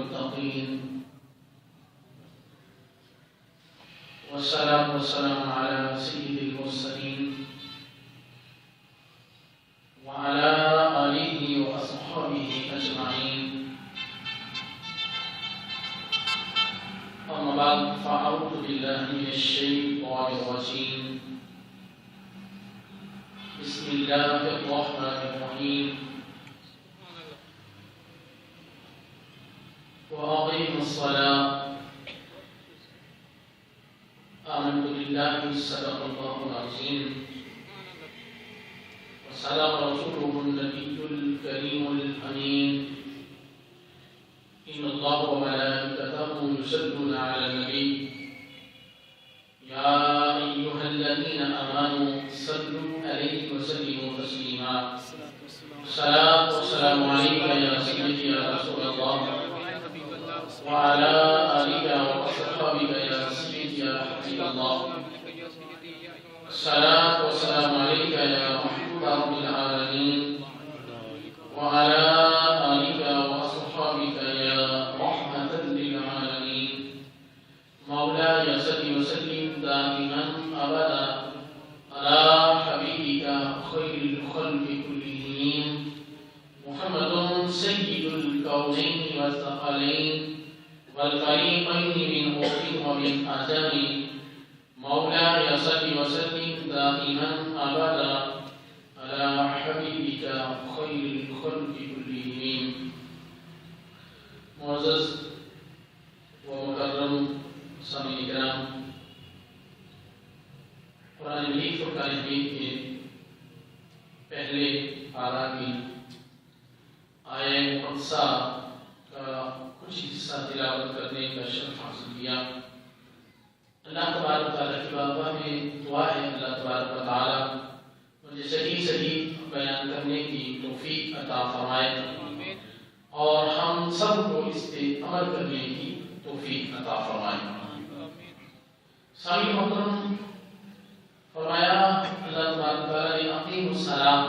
المتقين والصلاة والسلام على سيد المرسلين وعلى آله وأصحابه أجمعين. أما بعد فأعوذ بالله من الشيطان الرجيم. بسم الله الرحمن الرحيم. وأقيموا الصلاة. آمنت بالله صدق الله العظيم وصدق رسوله النبي الكريم الأمين. إن الله وملائكته يصلون على النبي يا أيها الذين آمنوا صلوا عليه وسلموا تسليما. الصلاة والسلام عليك يا سيدي يا رسول الله وعلى آلك وأصحابك يا سيدي يا حبيب الله. الصلاة والسلام عليك يا محبوب رب العالمين وعلى آلك وأصحابك يا رحمة للعالمين. مولاي صل وسلم دائما أبدا على حبيبك خير الخلق كلهم محمد سيد الكونين والثقلين والفريقين من أرض ومن أجل. مولاي صل وسلم دائما أبدا على حبيبك خير الخلق كلهم. معزز و مکرم سامعین کرام، قرآن مجید فرقان حمید کے پہلے پارہ کی آیہ مقدسہ کا کچھ حصہ تلاوت کرنے کا شرف حاصل کیا. اللہ تبارک و تعالیٰ کی بارگاہ میں دعا ہے اللہ تبارک و تعالیٰ مجھے صحیح بیان کرنے کی توفیق عطا فرمائے اور ہم سب کو اس پہ عمل کرنے کی توفیق عطا فرمائے. سامعین محترم، فرمایا اللہ تبارک و تعالیٰ نے اقیموا الصلاۃ،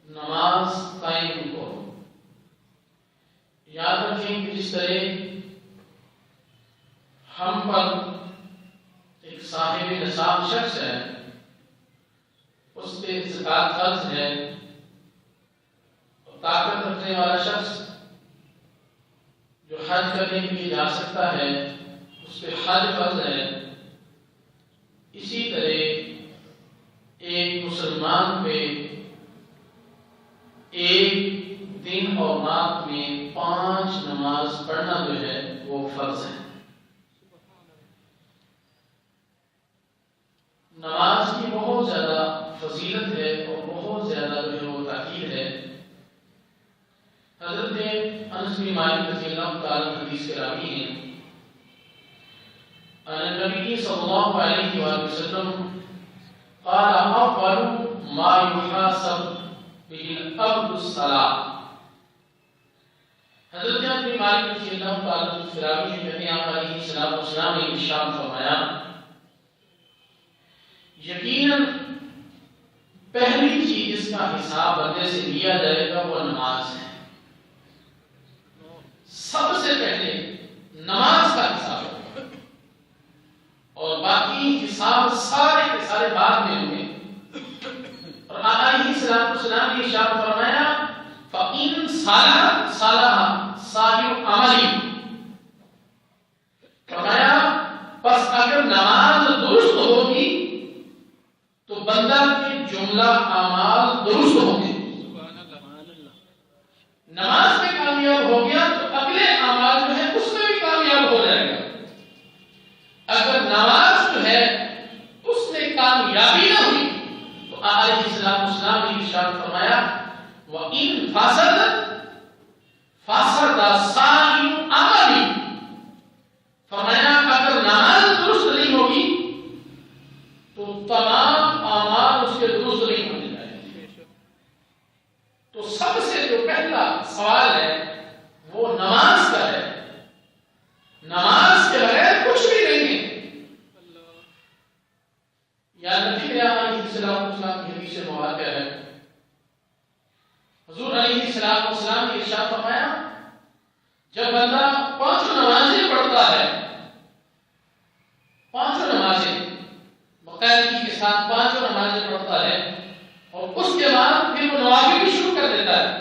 نماز قائم کرو. یاد رکھیں کہ جس طرح ہم پر ایک صاحب نصاب شخص ہے، اس پہ زکوٰۃ فرض ہے، اور طاقت رکھنے والا شخص جو حج کرنے کے لیے جا سکتا ہے اس پہ حج فرض ہے، اسی طرح ایک مسلمان پہ ایک دن اور رات میں 5 نماز پڑھنا جو ہے وہ فرض ہے. نماز کی بہت زیادہ فضیلت ہے اور بہت زیادہ جو ہے وہ تاکید ہے. حضرت انس بن مالک رضی اللہ تعالیٰ عنہ حدیث کے راوی ہیں، ان نبی صلی اللہ علیہ وآلہ وسلم قال اول ما يحاسب به العبد الصلاۃ. حضرت انس بن مالک رضی اللہ تعالیٰ عنہ کے راوی ہیں، نبی علیہ السلام نے ارشاد فرمایا یقیناً پہلی چیز جس کا حساب بندے سے لیا جائے گا وہ نماز ہے. سب سے پہلے نماز کا حساب ہوگا اور باقی حساب سارے کے سارے بعد میں ہوں گے. اور علیہ السلام نے ارشاد فرمایا فَإِن صَلَحَ سَائِرُ عَمَلِهِ. فرمایا پس اگر نماز درست ہوگی تو بندہ کے جملہ اعمال درست ہوں گے. نماز میں کامیاب ہو گیا تو اگلے اعمال جو ہے اس میں بھی کامیاب ہو جائے گا. اگر نماز جو ہے اس میں کامیابی نہ ہوئی تو علیہ السلام نے ارشاد فرمایا وَإِن فَسَدَ سَائِرُ عَمَلِهِ. فرمایا اگر نماز درست نہیں ہوگی تو تمام اعمال اس کے درست نہیں ہونے جائیں. تو سب سے جو پہلا سوال ہے وہ نماز کا ہے. نماز کے بغیر کچھ بھی نہیں ہے. یا نبی علیہ السلام کی حدیث مبارکہ ہے، حضور علیہ السلام نے ارشاد فرمایا جب بندہ پانچوں نمازیں پڑھتا ہے، پانچوں نمازیں باقاعدگی کے ساتھ پانچوں نمازیں پڑھتا ہے، اور اس کے بعد پھر وہ نوافل بھی شروع کر دیتا ہے،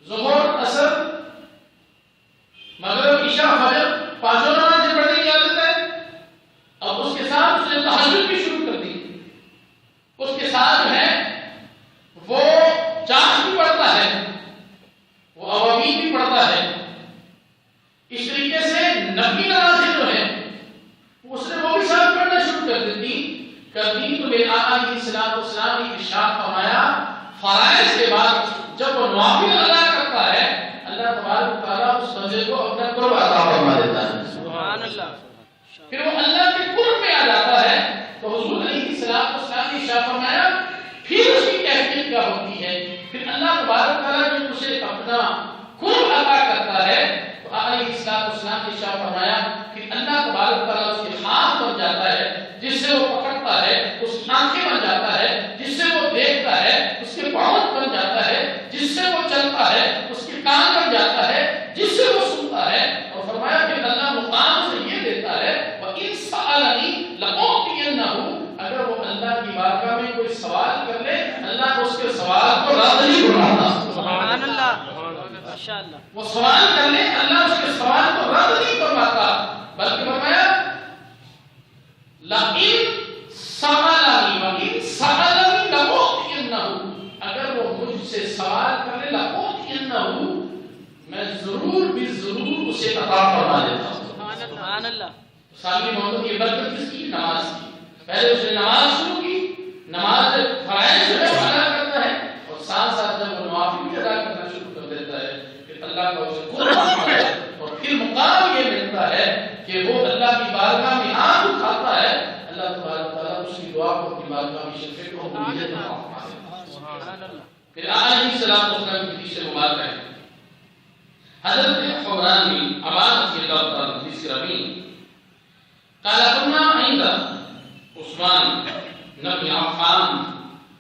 ظہر، عصر، مغرب، عشاء، فجر، پانچوں نمازیں پڑھنے کی عادت ہے، اب اس کے ساتھ اس نے تہجد بھی شروع کر دی، اس کے ساتھ ہے وہ چاش بھی پڑھتا ہے، وہ عوامین بھی پڑھتا ہے، اس طریقے سے نفلی نمازیں جو ہیں اس نے وہ بھی ساتھ پڑھنا شروع کر دی تو میرے آقا علیہ السلام نے ارشاد فرمایا فرائض کے بعد جب وہ نوافل ادا کرتا ہے اللہ تبارک و تعالیٰ اس بندے کو اپنا قرب عطا فرما دیتا ہے، سبحان اللہ، پھر وہ اللہ کے قرب میں آ جاتا ہے، تو حضور علیہ السلام نے ارشاد فرمایا پھر اس کی کیفیت کیا ہوتی ہے، پھر اللہ تبارک و تعالیٰ جب اسے اپنا قرب عطا کرتا ہے تو علیہ السلام نے ارشاد فرمایا پھر اللہ تبارک و تعالیٰ اس کے ہاتھ بن جاتا ہے جس سے وہ پکڑتا ہے، اس کی آنکھیں بن جاتا ہے جس سے وہ دیکھتا ہے، اس کے پاؤں بن جاتا ہے جس سے وہ چلتا ہے، اس کے کان بن جاتا ہے جس سے وہ سنتا ہے، اور فرمایا کہ اللہ مقام سے یہ دیتا ہے وَإِن سَأَلَنِي لَأُعْطِيَنَّهُ، اگر وہ اللہ کی بارگاہ میں کوئی سوال کر لے اللہ اس کے سوال کو رد نہیں فرماتا، سبحان اللہ، ماشاءاللہ، وہ سوال کر لے اللہ اس کے سوال کو رد نہیں فرماتا بلکہ فرمایا لَإِن سَأَلَنِي وَإِن سَأَلَنِي لَأُعْطِيَنَّهُ، اگر وہ مجھ سے سوال کر لے لَأُعْطِيَنَّهُ، میں ضرور بھی ضرور اسے عطا فرما دیتا ہوں، سبحان اللہ۔ سامنے محمد یہ برکت کس کی؟ نماز کی، پہلے اس نے نماز شروع کی، نماز فرائض جو ہے وہ ادا کرتا ہے، اور ساتھ ساتھ جب وہ نوافل بھی ادا کرنا شروع کر دیتا ہے پھر اللہ کا اسے قرب ملتا ہے، اور پھر مقام یہ ملتا ہے کہ وہ اللہ کی بارگاہ میں ہاتھ اٹھاتا ہے، اللہ تبارک و تعالیٰ اس کی دعا کو اپنی بارگاہ میں شفیع کو قبولیت عطا فرماتا ہے۔ پھر علیہ السلام کی حدیث مبارکہ ہے، حضرت حمران بن عباد رضی اللہ تعالیٰ عنہ سے روی قال كنا عند عثمان بن عفان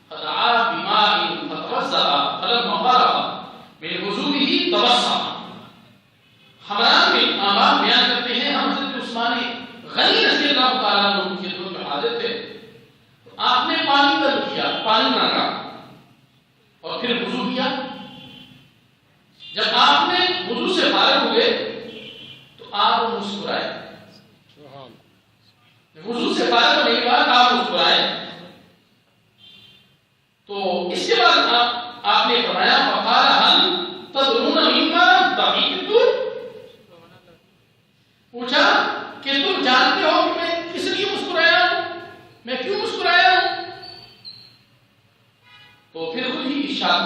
فدعا بماء فتوضأ فلما فرغ من وضوئه تبسم۔ حمران بن عباد بیان کرتے ہیں ہم حضرت عثمان غنی رضی اللہ تعالیٰ عنہ کے دور میں حاضر تھے، آپ نے پانی طلب کیا، پانی مانگا اور پھر وضو کیا، جب آپ نے وضو سے فارغ ہوئے تو آپ مسکرائے، وضو سے فارغ ہونے کے بعد آپ مسکرائے، تو اس کے بعد آپ نے فرمایا فقال هل تدرون مما ضحكت، پوچھا کہ تم جانتے ہو کہ میں کس لیے مسکرایا ہوں، میں کیوں مسکرایا ہوں، تو پھر خود ہی ارشاد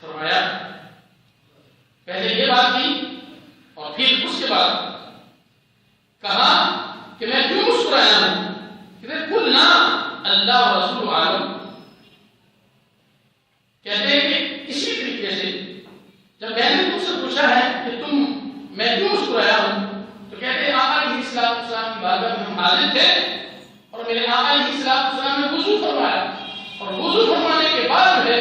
فرمایا پہلے یہ بات کی اور پھر اس کے بعد کہا کہ میں کیوں مسکرایا ہوں، کہ قلنا اللہ و رسول عالم، کہتے ہیں کہ اسی طریقے سے جب میں نے تم سے پوچھا ہے کہ میں کیوں مسکرایا ہوں تو کہتے ہیں آقا علیہ السلام کی بارگاہ میں ہم حاضر تھے اور میرے آقا علیہ السلام نے وضو فرمایا، اور وضو فرمانے کے بعد جو ہے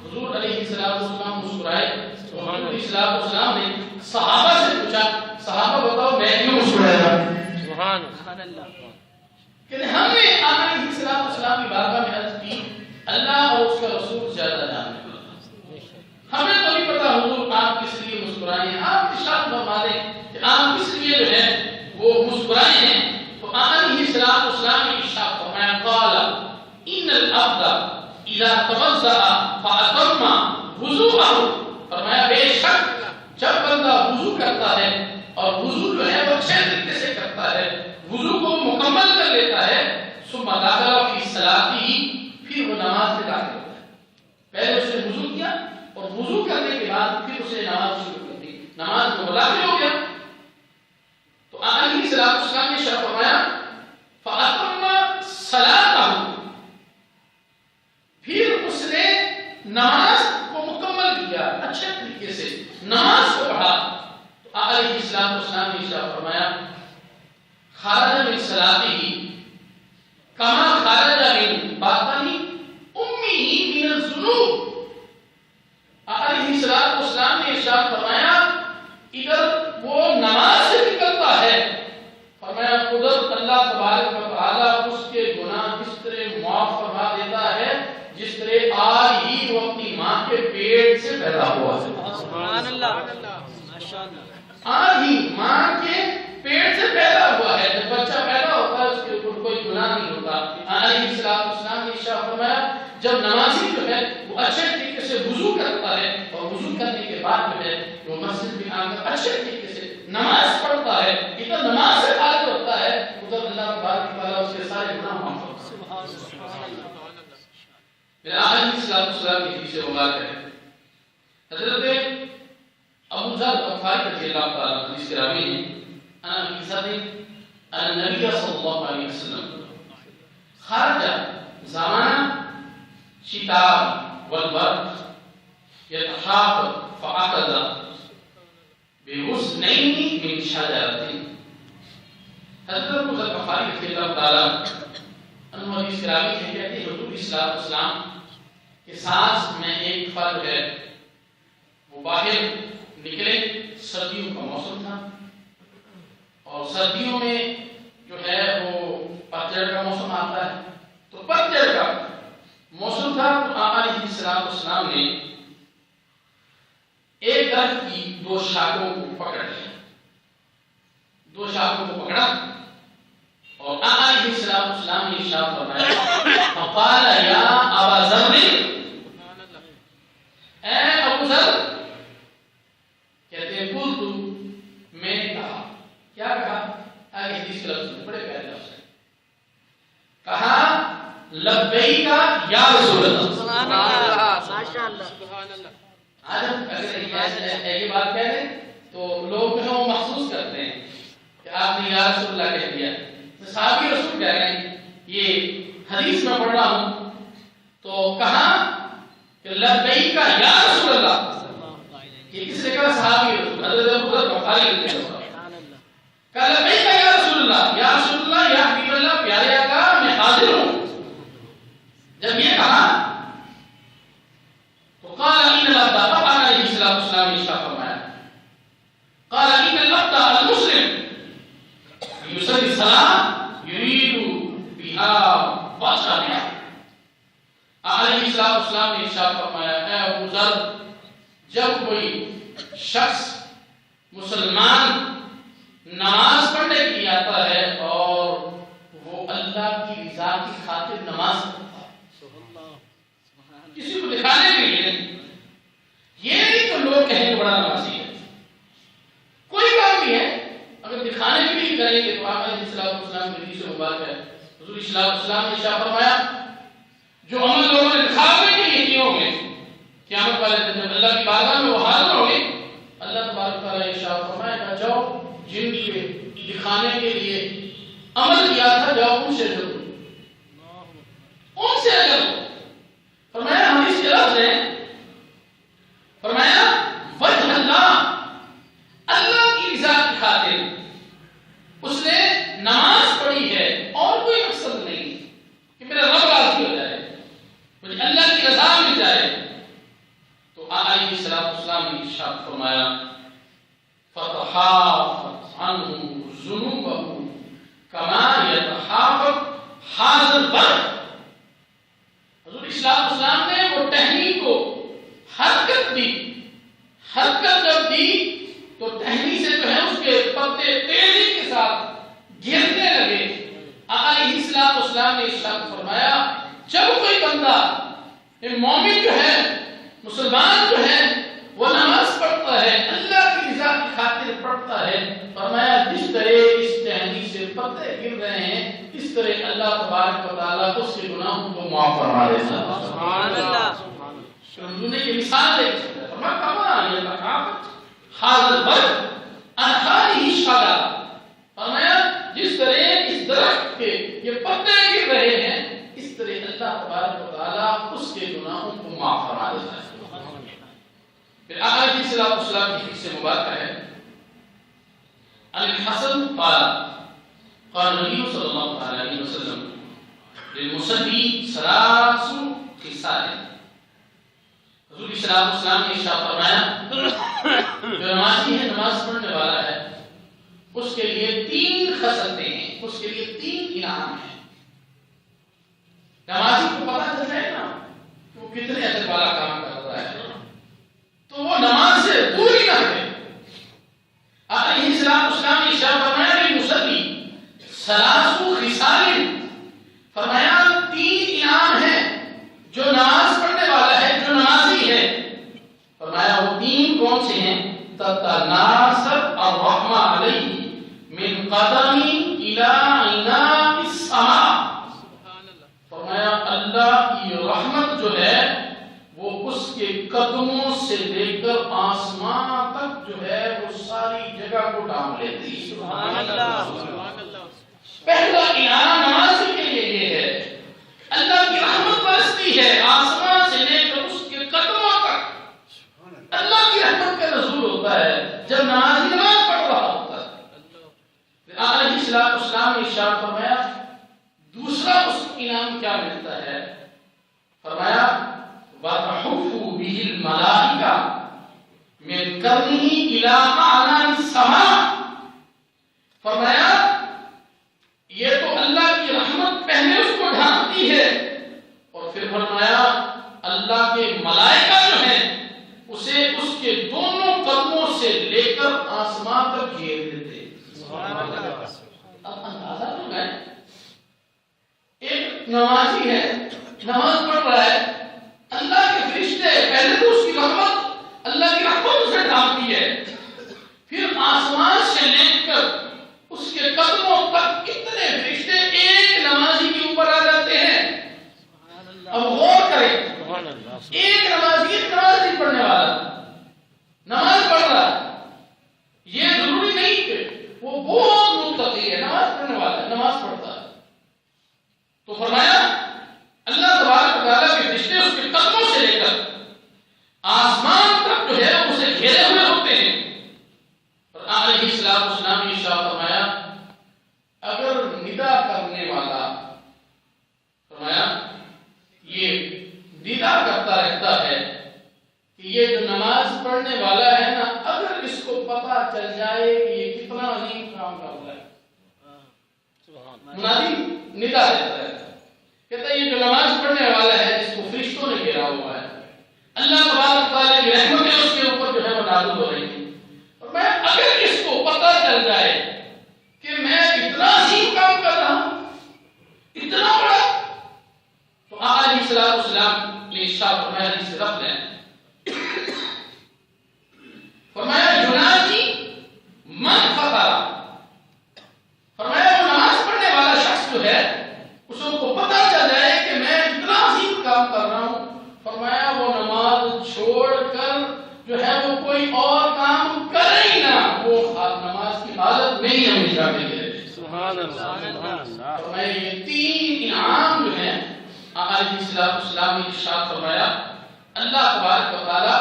حضور علیہ السلام مسکرائے، تو حضور علیہ السلام نے صحابہ سے پوچھا صحابہ بتاؤ میں کیوں مسکرایا، سبحان اللہ، کہ ہم نے آقا علیہ السلام کی بارگاہ میں عرض کی اللہ اور اس کا رسول زیادہ جانتے ہیں، ہمیں تو نہیں پتا حضور آپ کس لیے مسکرائے ہیں، آپ ارشاد فرما دیں کہ آپ کس لیے جو ہے وہ مسکرائے ہیں، تو آقا علیہ السلام نے ارشاد فرمایا قال ان العبد اذا توضأ فأتم وضوءه، فرمایا بے شک جب بندہ وضو کرتا ہے اور وضو جو ہے وہ اچھے طریقے سے کرتا ہے، وضو کو مکمل کر لیتا ہے، ثم دخل فی صلاته، پھر وہ نماز میں داخل ہوتا ہے، پہلے اس نے وضو کیا اور وضو کرنے کے بعد پھر اسے نماز شروع کر دی، نماز میں داخل ہو گیا، تو آقا علیہ السلام نے شرح فرمایا فأتم صلاته، پھر اس نے نماز کو مکمل کیا، اچھے طریقے سے نماز کو پڑھا، تو آقا علیہ السلام نے شرح فرمایا خرج من صلاته کما خرج من باطن امه من الذنوب، آقا علیہ السلام نے ارشاد پیٹ سے پیدا ہوا ہے. سبحان اللہ ماشاءاللہ. آج ہی ماں کے پیٹ سے پیدا ہوا ہے. جب بچہ پیدا ہوتا ہے اس کے اوپر کوئی گناہ نہیں ہوتا. علیہ السلام نے ارشاد فرمایا جب نمازی جو ہے وہ اچھے طریقے سے وضو کرتا ہے اور وضو کرنے کے بعد جو ہے وہ مسجد میں آ کر اچھے طریقے سے نماز پڑھتا ہے, ادھر نماز سے فارغ ہوتا ہے, ادھر اللہ تبارک و تعالیٰ اس کے سارے گناہ معاف کرتا ہے. پھر علیہ السلام کی حدیث مبارک ہے, حضرت ابو ذر غفاری رضی اللہ تعالیٰ عنہ حدیث کے راوی ہیں, انا حدیث النبی صلی اللہ علیہ وسلم خرج زمان شتاء والبرد يتحافظ فأخذ بغصنين من شجرة. حضرت ابو ذر غفاری رضی اللہ تعالیٰ عنہ حدیث کے راوی ہیں, کہتے ہیں حضور صلی اللہ علیہ وسلم کے ساتھ میں ایک فرد ہے وہ باہر نکلے, سردیوں کا موسم تھا اور سردیوں میں جو ہے وہ پتجھڑ کا موسم آتا ہے, تو پتجھڑ کا موسم تھا. تو آقا علیہ السلام نے ایک درخت کی دو شاخوں کو پکڑ لیا, دو شاخوں کو پکڑا اور آقا علیہ السلام نے ارشاد فرمایا فقال یا ابا ذر, اے ابو ذر, کہتے ہیں قلت, میں نے کہا, کیا کہا, آگے حدیث کے لفظ بڑے پیارے لفظ ہیں, کہا لبیک یا رسول اللہ. سبحان اللہ ماشاءاللہ سبحان اللہ. آج ہم اگر یہ بات کہہ دیں تو لوگ جو ہے وہ محسوس کرتے ہیں کہ آپ نے یا رسول اللہ کہہ دیا, صحابی رسول کہہ رہے ہیں. یہ حدیث میں پڑھ رہا ہوں تو کہا کہ لبیک یا رسول اللہ. یہ کس نے کہا, صحابی رسول حضرت ابو ذر غفاری رضی اللہ عنہ. کہا لبیک یا رسول اللہ, یا رسول اللہ, یا حبیب اللہ, پیارے آقا میں حاضر ہوں. جب یہ کہا تو قال ان اللفظ, فقال علیہ السلام نے ارشاد فرمایا قال ان اللفظ المسلم يصلي الصلاة يريد بها وجه الله. علیہ السلام نے ارشاد فرمایا اے ابو ذر, جب کوئی شخص مسلمان نماز پڑھنے کے لیے آتا ہے اور وہ اللہ کی رضا کی خاطر نماز پڑھتا ہے, کسی کو دکھانے کے لیے نہیں, یہ نہیں تو لوگ کہیں بڑا نمازی ہے, کوئی کام نہیں ہے. اگر دکھانے کے لیے کریں گے تو آپ علیہ السلام کی حدیث مبارک ہے, حضور صلی اللہ علیہ وسلم نے ارشاد فرمایا جو عمل لوگوں نے دکھانے کے لیے کیے ہوں گے قیامت والے دن جب اللہ کی بارگاہ میں وہ حاضر ہوں گے, اللہ تبارک و تعالیٰ ارشاد فرمائے گا جاؤ جن کے دکھانے کے لیے عمل کیا تھا جاؤ ان سے اجر دو, ان سے اجر دو. فرمایا حدیث کے لفظ ہیں, فرمایا وجہ اللہ, اللہ کی رضا کی خاطر اس نے نماز پڑھی ہے اور کوئی مقصد نہیں کہ میرا رب راضی ہو جائے, مجھے اللہ کی رضا مل جائے. تو علیہ السلام نے ارشاد فرمایا فتحافظ عنہ ذنوبہ کما یتحافظ حاذا البرد. حضور اسلام نے وہ ٹہنی کو حرکت دی, حرکت جب دی تو ٹہنی سے جو ہے اس کے پتے تیزی کے ساتھ گرنے لگے. علیہ السلام نے ارشاد فرمایا جب کوئی بندہ مومن جو ہے, مسلمان جو ہے, وہ نماز پڑھتا ہے, اللہ کی رضا کی خاطر پڑھتا ہے, فرمایا جس طرح اس ٹہنی سے پتے گر رہے ہیں اس طرح اللہ تبارک و تعالیٰ اس کے گناہوں کو معاف فرما دیتا ہے. سبحان اللہ. انہوں نے یہ مثال دے دی, فرمایا کما یتحافظ حاذا البرد عن هذه الشجرة. فرمایا جس طرح اس درخت کے یہ پتے گر رہے ہیں اس طرح اللہ تبارک و تعالیٰ اس کے گناہوں کو معاف فرما دیتا ہے. پھر آقا علیہ السلام کی حدیث مبارکہ ہے الحسن قال قال النبي صلى الله عليه وسلم للمصلي ثلاث خصال. حضور صلی اللہ علیہ وسلم نے ارشاد فرمایا جو نمازی ہے, نماز پڑھنے والا ہے, اس کے لیے 3 خصلتیں ہیں, اس کے لیے 3 انعام ہیں. نمازی کو پتہ چل جائے نا کہ وہ کتنے اجر والا کام کرتا ہے, کون سے ہیں؟ تتناسب الرحمہ علیہ من قدمی الی عناق السماء. فرمایا اللہ کی رحمت جو ہے وہ اس کے قدموں سے لے کر آسمان تک جو ہے وہ ساری جگہ کو ڈھانپ لیتی ہے. سبحان اللہ. پہلا انعام نماز کے لیے یہ ہے اللہ کی رحمت برستی ہے آسمان سے لے کر اس کے قدموں تک. اللہ کی رحمت کا نزول ہوتا ہے جب نمازی نماز پڑھ رہا ہوتا ہے. علیہ السلام نے ارشاد فرمایا دوسرا اس کو انعام کیا ملتا ہے؟ فرمایا وَتَحُفُّ بِهِ الْمَلَائِكَةُ مِنْ قَرْنِهِ إِلَىٰ أَعْلَى السَّمَاءِ. فرمایا یہ تو اللہ کی رحمت پہلے اس کو ڈھانپتی ہے اور پھر فرمایا اللہ کے ملائکہ جو ہیں اسے اس کے دونوں قدموں سے لے کر آسمان تک گھیر دیتے ہیں. اب اندازہ تو ہے ایک نمازی ہے نماز پڑھ رہا ہے اللہ کے فرشتے پہلے تو اس کی رحمت اللہ کی رحمت اسے ڈھانپتی ہے پھر آسمان سے لے کر اس کے قدموں تک کتنے فرشتے ایک نمازی کے اوپر آ جاتے ہیں. اب غور کریں ایک نمازی نماز نہیں پڑھنے والا نماز پڑھ رہا ہے یہ ضروری نہیں کہ وہ بہت متقی ہے نماز پڑھنے والا ہے نماز پڑھتا ہے تو فرمایا اللہ تبارک و تعالیٰ کے فرشتے اس کے قدموں سے لے کر آسمان تک جو ہے اسے گھیرے ہوئے ہوتے ہیں. اور علیہ السلام نے ارشاد فرمایا اگر ندا کرنے والا فرمایا یہ ندا کرتا رہتا ہے کہ یہ جو نماز پڑھنے والا ہے نا اگر اس کو پتہ چل جائے کہ یہ کتنا عظیم کام کر رہا ہے منادی ندا دیتا ہے کہتا ہے یہ جو نماز پڑھنے والا ہے جس کو فرشتوں نے گھیرا ہوا ہے اللہ تبارک و تعالیٰ کی رحمتیں اس کے اوپر جو ہے وہ نازل ہو رہی ہیں اور میں اگر اس کو پتہ چل جائے کہ میں اتنا عظیم کام کر رہا ہوں اتنا بڑا تو علیہ السلام نے ارشاد فرمایا حدیث رفع ہے فرمایا جناجی من فطر فرمایا وہ نماز پڑھنے والا شخص جو ہے اس کو پتہ چل جائے کہ میں اتنا عظیم کام کر رہا ہوں فرمایا وہ نماز چھوڑ کر جو ہے وہ کوئی اور کام کرے ہی نہ وہ نماز کی حالت میں ہی ہمیشہ کے لیے رہے. سبحان اللہ. فرمایا یہ تین انعام جو ہیں علیہ السلام نے ارشاد فرمایا اللہ تبارک و تعالیٰ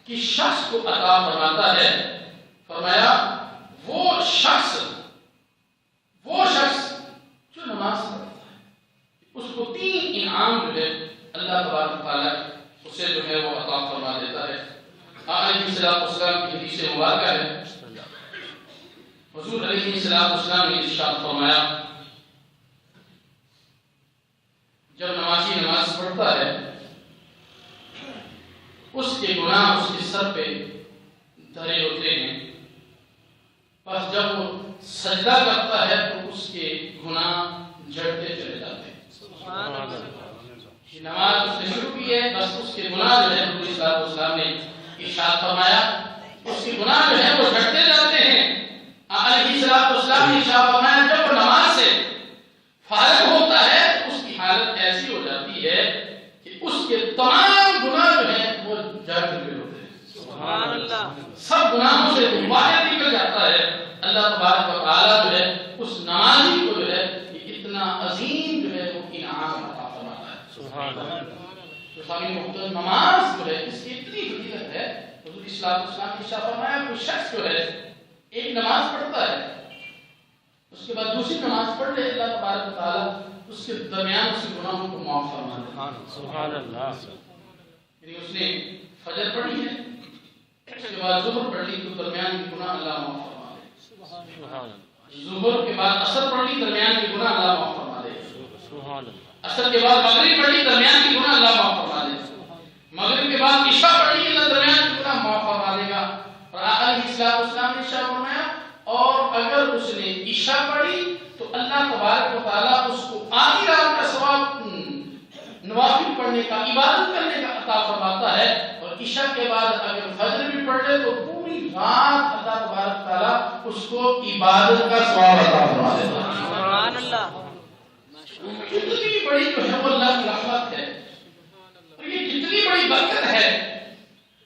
کی شخص کو عطا فرماتا ہے. فرمایا وہ شخص جو نماز پڑھتا ہے اس کو تین انعام جو ہے اللہ تبارک و تعالیٰ اسے جو ہے وہ عطا فرما دیتا ہے. علیہ السلام کی حدیث مبارکہ ہے حضور علیہ السلام نے ارشاد فرمایا جب نمازی نماز پڑھتا ہے اس کے گناہ اس کے سر پہ دھرے ہوتے ہیں بس جب وہ سجدہ کرتا ہے تو اس کے گناہ جھڑتے چلے جاتے ہیں. نماز اس نے شروع کی ہے بس اس کے گناہ جو ہے حضور صلی اللہ علیہ وسلم نے ارشاد فرمایا اس کے گناہ جو ہے وہ جھڑتے جاتے ہیں. علیہ السلام نے ارشاد فرمایا جب وہ نماز سے فارغ ہوتا ہے تو اس کی حالت ایسی ہو جاتی ہے کہ اس کے تمام گناہ جو ہیں وہ جھڑ چکے ہوتے ہیں. سبحان اللہ. سب گناہوں سے باہر نکل جاتا ہے. اللہ تبارک و تعالیٰ جو ہے اس نمازی کو جو ہے یہ اتنا عظیم جو ہے وہ انعام عطا فرماتا ہے. سبحان اللہ. نماز جو ہے اس کی اتنی فضیلت ہے حضور صلی اللہ علیہ وسلم نے فرمایا کوئی شخص جو ہے ایک نماز پڑھتا ہے اس کے بعد دوسری نماز پڑھ لے اللہ تبارک و تعالیٰ اس کے درمیان اس کے گناہوں کو معاف فرما دیتا ہے. سبحان اللہ. یعنی اس نے فجر پڑھی ہے اس کے بعد ظہر پڑھ لی تو درمیان کے گناہ اللہ معاف فرما دے. سبحان اللہ. ظہر کے بعد عصر پڑھ لی درمیان کے گناہ اللہ معاف فرما دے. سبحان اللہ. عصر کے بعد مغرب پڑھ لی درمیان کے گناہ اللہ معاف فرما دے. مغرب کے بعد عشاء پڑھ لی اللہ درمیان کے گناہ معاف فرما دے گا. اور علیہ السلام نے عشاء فرمایا اور اگر اس نے عشاء پڑھی تو اللہ تبارک و تعالیٰ اس کو آدھی رات کا ثواب نوافل پڑھنے کا عبادت کرنے کا عطا فرماتا ہے. اور عشاء کے بعد اگر فجر بھی پڑھ لے پڑھے تو پوری رات اللہ تبارک تعالیٰ اس کو عبادت کا ثواب عطا فرما دیتا ہے. سبحان اللہ. کتنی بڑی جو ہے وہ اللہ کی رحمت ہے اور یہ کتنی بڑی برکت ہے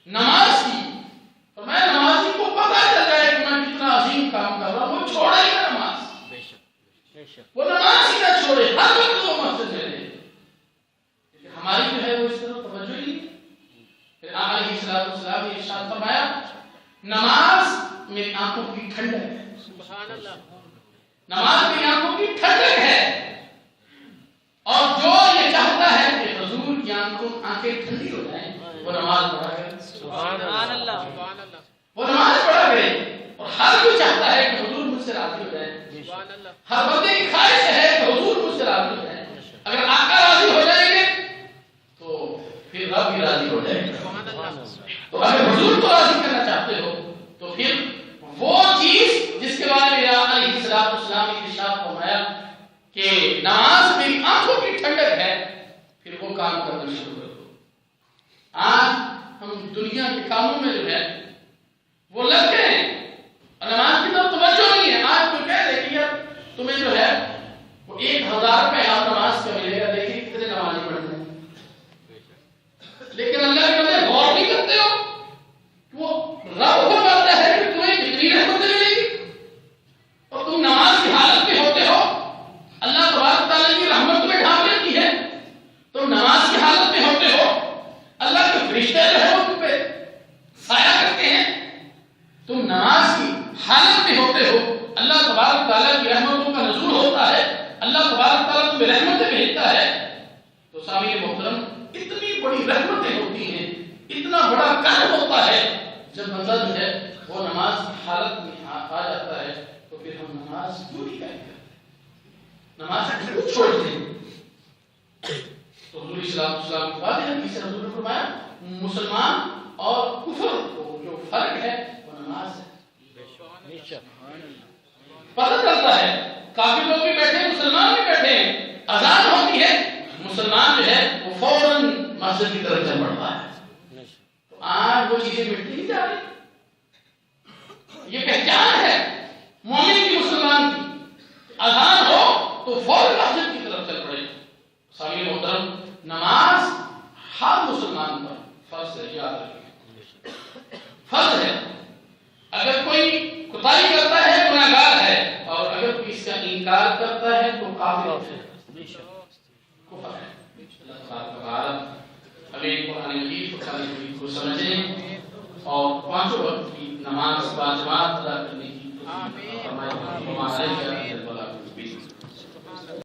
نماز کی. اور میں نمازی کو پتہ چل جائے کہ میں کتنا عظیم کام کر رہا ہوں، وہ چھوڑے ہی نہ نماز، وہ نماز ہی نہ چھوڑے، ہر وقت وہ مسجد میں رہے. ہماری جو ہے وہ اس طرح توجہ ہی نہیں. پھر آپ علیہ السلام نے ارشاد فرمایا نماز میری آنکھوں کی ٹھنڈک ہے. سبحان اللہ. نماز میری آنکھوں کی ٹھنڈک ہے، اور جو یہ چاہتا ہے کہ حضور کی آنکھیں ٹھنڈی ہو جائیں وہ نماز پڑھا کرے. سبحان اللہ. وہ نماز پڑھا کرے. اور ہر کوئی چاہتا ہے کہ حضور مجھ سے راضی ہو جائے. ہر بندے کی خواہش ہے کہ حضور مجھ سے راضی ہو جائے. اگر آقا راضی ہو جائیں گے تو پھر رب بھی راضی ہو جائے گا. تو اگر حضور کو راضی کرنا چاہتے ہو تو پھر وہ چیز جس کے بارے میں علیہ السلام نے ارشاد فرمایا کہ نماز میری آنکھوں کی ٹھنڈک ہے، پھر وہ کام کرنا شروع کر دو. آج ہم دنیا کے کاموں میں جو ہے وہ لگتے ہیں اور نماز کی طرف توجہ نہیں ہے. آج کوئی کہہ دے کہ یار تمہیں جو ہے وہ 1000 روپے آپ نماز کا ملے گا، دیکھیں کتنے نمازی پڑھتے ہیں. لیکن اللہ کے بندے غور نہیں کرتے ہو کہ وہ رب کو پتا ہے کہ تمہیں کتنی رحمتیں ملے گی اور تم نماز کی حالت میں ہوتے ہو. اللہ تبارک تعالیٰ کی رحمت تمہیں ڈھانپ لیتی ہے، تم نماز کی حالت میں ہوتے ہو، اللہ کے فرشتے جو ہے وہ تم پہ سایہ کرتے ہیں. تم نماز کی حالت میں ہوتے ہو، اللہ تبارک تعالیٰ کی رحمتوں کا نزول ہوتا ہے، اللہ تبارک تعالیٰ تمہیں رحمتیں بھیجتا ہے. تو سامعین محترم اتنی بڑی رحمتیں ہوتی ہیں، اتنا بڑا کرم ہوتا ہے جب بندہ جو ہے وہ نماز کی حالت میں آ جاتا ہے تو پھر ہم نماز کیوں نہیں قائم کرتے، نماز کیوں چھوڑتے ہیں. تو حضور السلام کی بات ہے، حدیث سے حضور نے فرمایا مسلمان اور کفر کو جو فرق ہے وہ نماز ہے. پتہ چلتا ہے کافی لوگ بھی بیٹھے ہیں، مسلمان بھی بیٹھے ہیں، اذان ہوتی ہے مسلمان جو ہے وہ فوراً مسجد کی طرف چل پڑتا ہے. تو آج وہ چیزیں مٹتی نہیں جا رہی. یہ پہچان ہے مومن کی، مسلمان کی. اذان ہو تو فوراً مسجد کی طرف چل پڑے. سامعین محترم نماز ہر مسلمان پر فرض ہے، یاد رکھیں فرض ہے. اگر کوئی کوتاہی کرتا ہے گناہگار ہے، اور اگر کوئی اس کا انکار کرتا ہے تو کافر ہے، کفر ہے. اللہ تعالیٰ ہمیں قرآن مجید کو سمجھنے اور 5 وقت کی نماز باجماعت ادا کرنے کی توفیق عطا فرمائے.